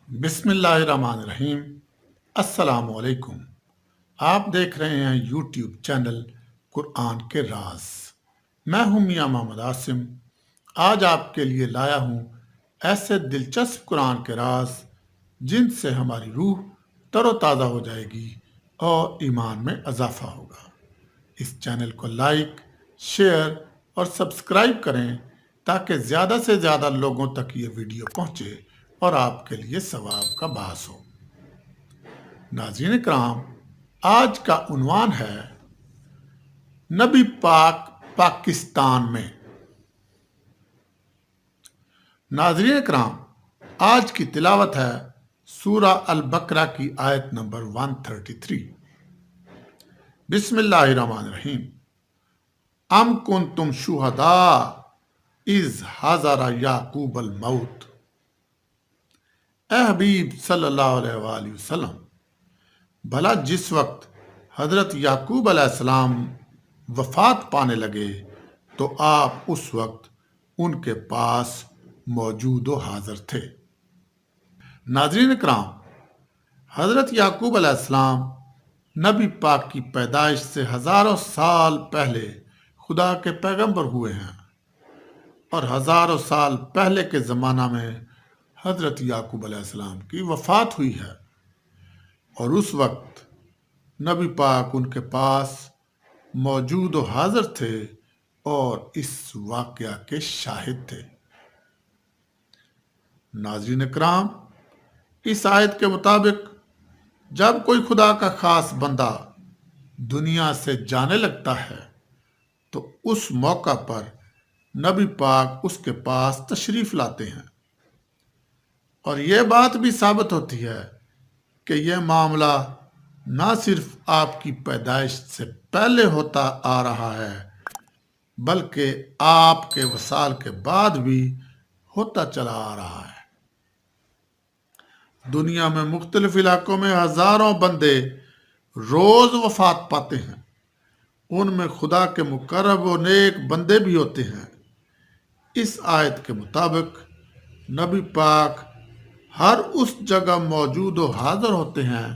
بسم اللہ الرحمن الرحیم۔ السلام علیکم۔ آپ دیکھ رہے ہیں یوٹیوب چینل قرآن کے راز۔ میں ہوں میاں محمد عاصم۔ آج آپ کے لیے لایا ہوں ایسے دلچسپ قرآن کے راز جن سے ہماری روح تر و تازہ ہو جائے گی اور ایمان میں اضافہ ہوگا۔ اس چینل کو لائک، شیئر اور سبسکرائب کریں تاکہ زیادہ سے زیادہ لوگوں تک یہ ویڈیو پہنچے اور آپ کے لیے ثواب کا باعث ہو۔ ناظرین کرام، آج کا عنوان ہے نبی پاک پاکستان میں۔ ناظرین کرام، آج کی تلاوت ہے سورہ البقرہ کی آیت نمبر 133۔ بسم اللہ الرحمن الرحیم۔ ام کنتم شہداء اذ حضر یعقوب الموت۔ اے حبیب صلی اللہ علیہ وآلہ وسلم، بھلا جس وقت حضرت یعقوب علیہ السلام وفات پانے لگے تو آپ اس وقت ان کے پاس موجود و حاضر تھے۔ ناظرین کرام، حضرت یعقوب علیہ السلام نبی پاک کی پیدائش سے ہزاروں سال پہلے خدا کے پیغمبر ہوئے ہیں، اور ہزاروں سال پہلے کے زمانہ میں حضرت یعقوب علیہ السلام کی وفات ہوئی ہے، اور اس وقت نبی پاک ان کے پاس موجود و حاضر تھے اور اس واقعہ کے شاہد تھے۔ ناظرین کرام، اس آیت کے مطابق جب کوئی خدا کا خاص بندہ دنیا سے جانے لگتا ہے تو اس موقع پر نبی پاک اس کے پاس تشریف لاتے ہیں، اور یہ بات بھی ثابت ہوتی ہے کہ یہ معاملہ نہ صرف آپ کی پیدائش سے پہلے ہوتا آ رہا ہے بلکہ آپ کے وصال کے بعد بھی ہوتا چلا آ رہا ہے۔ دنیا میں مختلف علاقوں میں ہزاروں بندے روز وفات پاتے ہیں، ان میں خدا کے مقرب و نیک بندے بھی ہوتے ہیں۔ اس آیت کے مطابق نبی پاک ہر اس جگہ موجود و حاضر ہوتے ہیں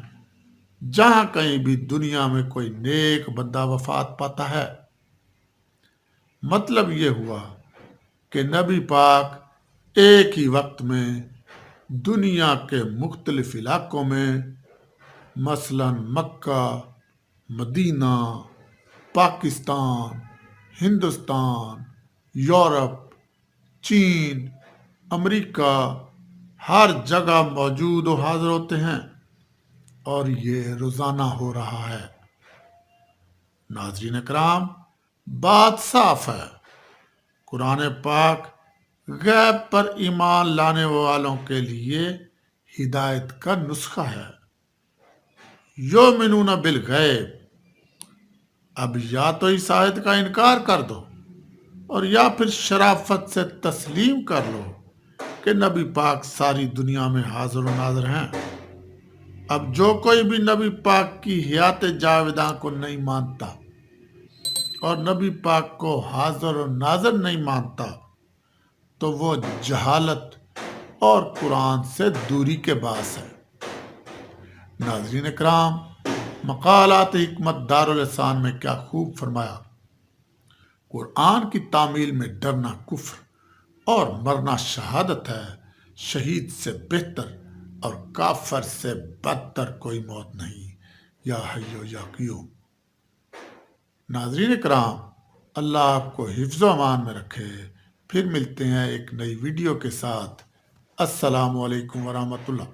جہاں کہیں بھی دنیا میں کوئی نیک بندہ وفات پاتا ہے۔ مطلب یہ ہوا کہ نبی پاک ایک ہی وقت میں دنیا کے مختلف علاقوں میں، مثلا مکہ، مدینہ، پاکستان، ہندوستان، یورپ، چین، امریکہ، ہر جگہ موجود و حاضر ہوتے ہیں، اور یہ روزانہ ہو رہا ہے۔ ناظرین کرام، بات صاف ہے، قرآن پاک غیب پر ایمان لانے والوں کے لیے ہدایت کا نسخہ ہے۔ یؤمنون بالغیب۔ اب یا تو اس آیت کا انکار کر دو اور یا پھر شرافت سے تسلیم کر لو کہ نبی پاک ساری دنیا میں حاضر و ناظر ہیں۔ اب جو کوئی بھی نبی پاک کی حیات جاویداں کو نہیں مانتا اور نبی پاک کو حاضر و ناظر نہیں مانتا تو وہ جہالت اور قرآن سے دوری کے باعث ہے۔ ناظرین کرام، مقالات حکمت دارالحسان میں کیا خوب فرمایا، قرآن کی تعمیل میں ڈرنا کفر اور مرنا شہادت ہے، شہید سے بہتر اور کافر سے بدتر کوئی موت نہیں، یا حیو یا قیوم۔ ناظرین کرام، اللہ آپ کو حفظ و امان میں رکھے۔ پھر ملتے ہیں ایک نئی ویڈیو کے ساتھ۔ السلام علیکم ورحمۃ اللہ۔